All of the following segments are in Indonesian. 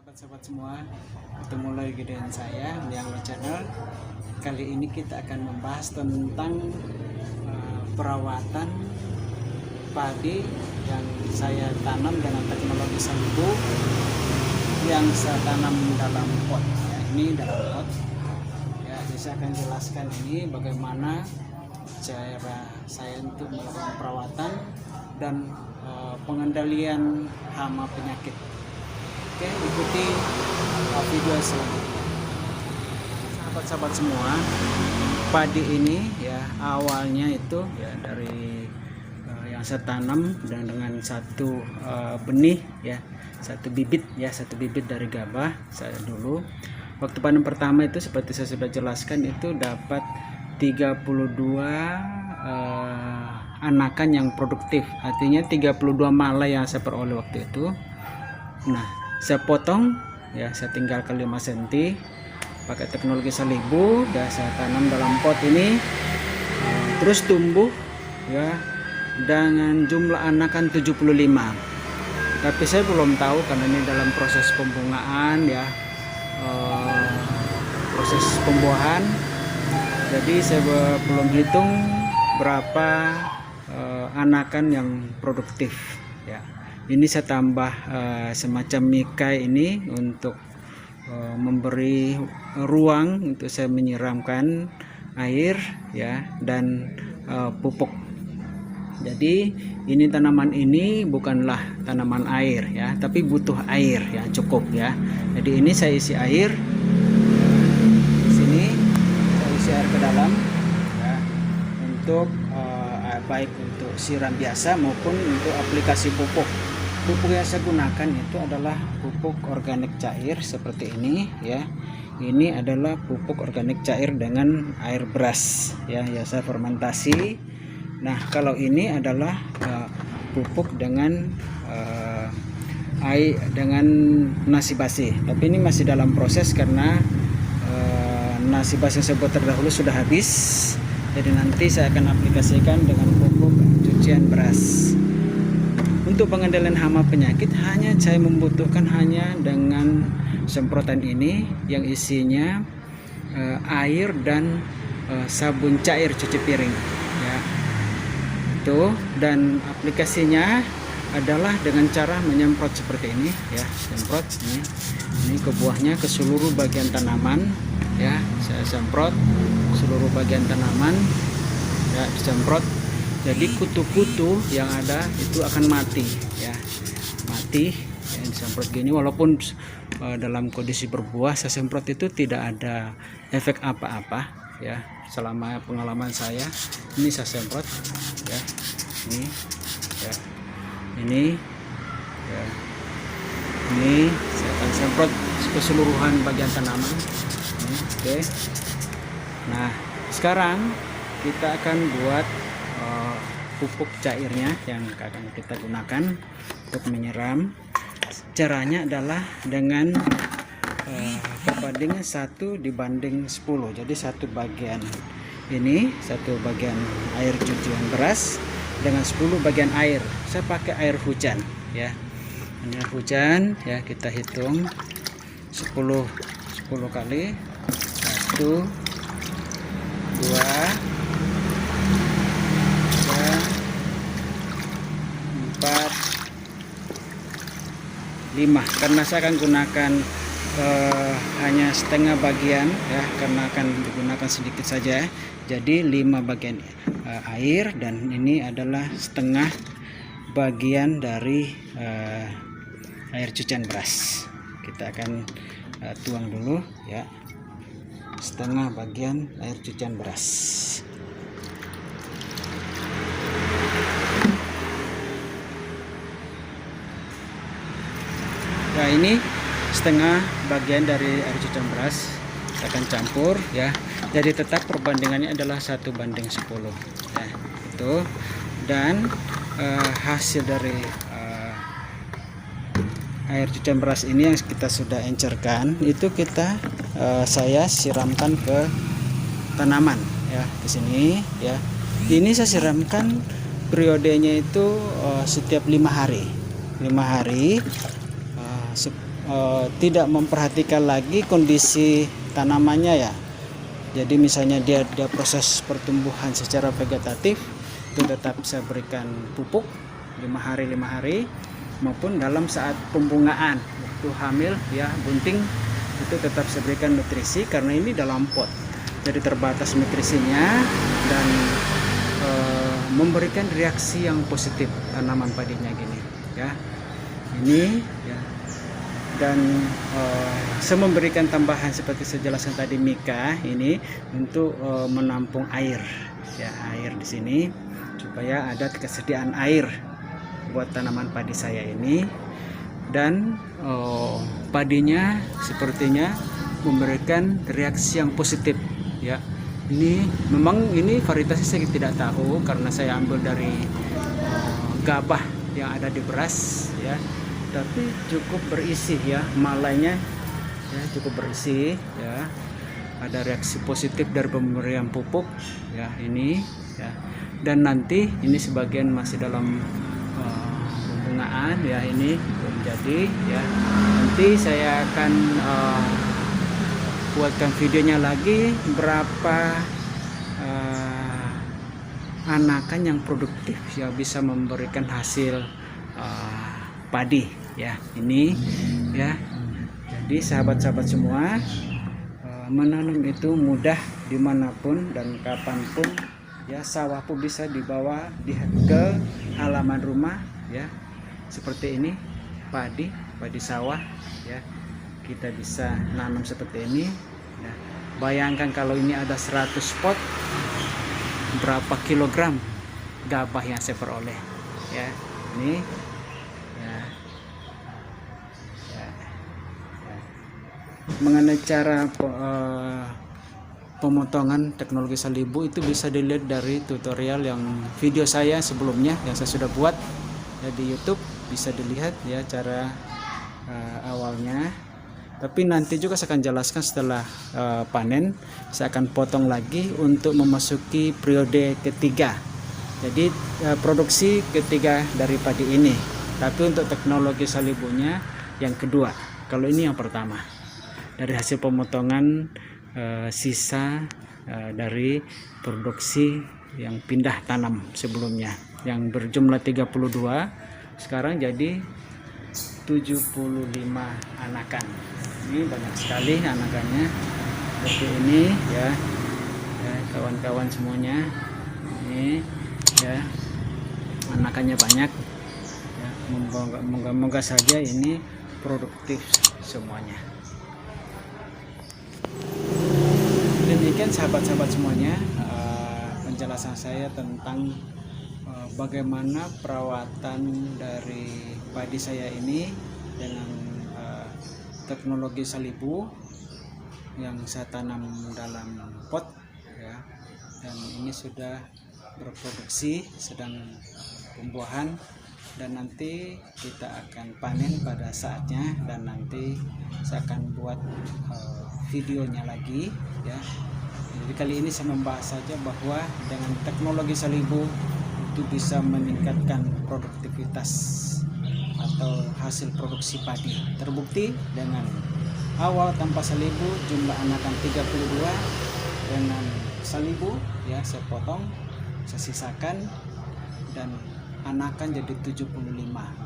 Sahabat-sahabat semua, ketemu lagi dengan saya Miang Channel. Kali ini kita akan membahas tentang perawatan padi yang saya tanam dengan teknologi Salibu yang saya tanam dalam pot. Ya, ini dalam pot. Ya, saya akan jelaskan ini bagaimana cara saya untuk melakukan perawatan dan pengendalian hama penyakit. Oke, ikuti video selanjutnya. Sahabat-sahabat semua, padi ini ya awalnya itu ya dari yang saya tanam dan dengan satu benih ya, satu bibit dari gabah. Saya dulu waktu panen pertama itu seperti saya sudah jelaskan itu dapat 32 anakan yang produktif, artinya 32 mala yang saya peroleh waktu itu. Nah, saya potong ya, saya tinggalkan 5 cm pakai teknologi Salibu dan saya tanam dalam pot ini, terus tumbuh ya dengan jumlah anakan 75. Tapi saya belum tahu karena ini dalam proses pembungaan ya, proses pembuahan, jadi saya belum hitung berapa anakan yang produktif ya. Ini saya tambah semacam mikai ini untuk memberi ruang untuk saya menyiramkan air ya dan pupuk. Jadi ini tanaman ini bukanlah tanaman air ya, tapi butuh air ya, cukup ya. Jadi ini saya isi air di sini, saya isi air ke dalam ya, untuk baik untuk siram biasa maupun untuk aplikasi pupuk. Pupuk yang saya gunakan itu adalah pupuk organik cair seperti ini ya. Ini adalah pupuk organik cair dengan air beras ya, saya fermentasi. Nah, kalau ini adalah pupuk dengan air dengan nasi basi. Tapi ini masih dalam proses karena nasi basi yang saya buat terdahulu sudah habis. Jadi nanti saya akan aplikasikan dengan pupuk cucian beras. Untuk pengendalian hama penyakit saya membutuhkan hanya dengan semprotan ini yang isinya air dan sabun cair cuci piring ya. Itu, dan aplikasinya adalah dengan cara menyemprot seperti ini ya, semprot ini ke buahnya, ke seluruh bagian tanaman ya. Saya semprot seluruh bagian tanaman ya, disemprot. Jadi kutu-kutu yang ada itu akan mati ya, mati ya, disemprot gini. Walaupun dalam kondisi berbuah saya semprot itu tidak ada efek apa-apa ya, selama pengalaman saya. Ini saya semprot ya, ini ya, ini ya, ini saya akan semprot keseluruhan bagian tanaman ini, oke. Nah, sekarang kita akan buat pupuk cairnya yang akan kita gunakan untuk menyiram. Caranya adalah dengan perbandingan 1 dibanding 10. Jadi satu bagian ini, satu bagian air cucian beras dengan 10 bagian air. Saya pakai air hujan ya. Ini air hujan ya, kita hitung 10 kali. 1 2 4 5, karena saya akan gunakan hanya setengah bagian ya, karena akan digunakan sedikit saja. Jadi 5 bagian air dan ini adalah setengah bagian dari air cucian beras. Kita akan tuang dulu ya, setengah bagian air cucian beras. Nah, ini setengah bagian dari air cucian beras kita akan campur ya. Jadi tetap perbandingannya adalah 1:10 ya, itu. Dan hasil dari air cucian beras ini yang kita sudah encerkan itu saya siramkan ke tanaman ya, ke sini ya. Ini saya siramkan periodenya itu setiap 5 hari tidak memperhatikan lagi kondisi tanamannya ya. Jadi misalnya dia proses pertumbuhan secara vegetatif, itu tetap saya berikan pupuk 5 hari maupun dalam saat pembungaan waktu hamil ya, bunting, itu tetap saya berikan nutrisi karena ini dalam pot. Jadi terbatas nutrisinya dan memberikan reaksi yang positif tanaman padinya gini ya. Ini ya. Dan saya memberikan tambahan seperti saya jelaskan tadi Mika ini untuk menampung air ya, air di sini supaya ada kesediaan air buat tanaman padi saya ini. Dan padinya sepertinya memberikan reaksi yang positif ya. Ini memang ini varietasnya saya tidak tahu karena saya ambil dari gabah yang ada di beras ya, tapi cukup berisi ya, malainya ya cukup berisi ya. Ada reaksi positif dari pemberian pupuk ya ini ya. Dan nanti ini sebagian masih dalam pembungaan ya, ini belum jadi ya. Nanti saya akan buatkan videonya lagi berapa anakan yang produktif ya, bisa memberikan hasil padi ya ini ya. Jadi sahabat-sahabat semua, menanam itu mudah dimanapun dan kapanpun ya. Sawah pun bisa dibawa ke halaman rumah ya, seperti ini padi sawah ya. Kita bisa nanam seperti ini ya. Bayangkan kalau ini ada 100 pot, berapa kilogram gabah yang saya peroleh ya. Ini ya. Ya. Ya. Mengenai cara pemotongan teknologi Salibu itu bisa dilihat dari tutorial yang video saya sebelumnya yang saya sudah buat ya di YouTube, bisa dilihat ya cara awalnya. Tapi nanti juga saya akan jelaskan setelah panen, saya akan potong lagi untuk memasuki periode ketiga. Jadi produksi ketiga dari padi ini. Tapi untuk teknologi Salibunya yang kedua. Kalau ini yang pertama. Dari hasil pemotongan sisa dari produksi yang pindah tanam sebelumnya, yang berjumlah 32, sekarang jadi 75 anakan. Ini banyak sekali anakannya seperti ini ya, kawan-kawan semuanya ini ya, anakannya banyak ya. Moga-moga saja ini produktif semuanya. Demikian sahabat-sahabat semuanya penjelasan saya tentang bagaimana perawatan dari padi saya ini dengan teknologi Salibu yang saya tanam dalam pot ya. Dan ini sudah berproduksi, sedang pembuahan, dan nanti kita akan panen pada saatnya. Dan nanti saya akan buat videonya lagi ya. Jadi kali ini saya membahas saja bahwa dengan teknologi Salibu itu bisa meningkatkan produktivitas atau hasil produksi padi. Terbukti dengan awal tanpa Salibu jumlah anakan 32, dengan Salibu ya saya potong, saya sisakan, dan anakan jadi 75.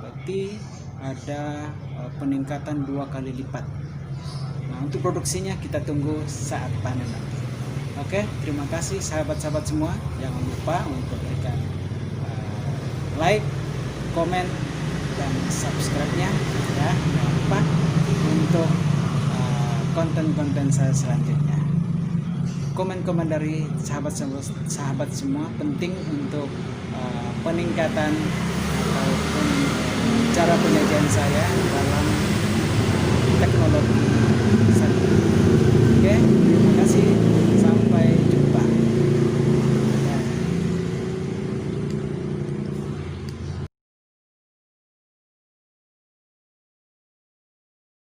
Berarti ada peningkatan 2 kali lipat. Nah, untuk produksinya kita tunggu saat panen nanti. Oke, terima kasih sahabat-sahabat semua. Jangan lupa untuk berikan like, komen, dan subscribe-nya ya. Jangan lupa untuk konten-konten saya selanjutnya. Komen-komen dari sahabat semua penting untuk peningkatan ataupun cara penyajian saya dalam teknologi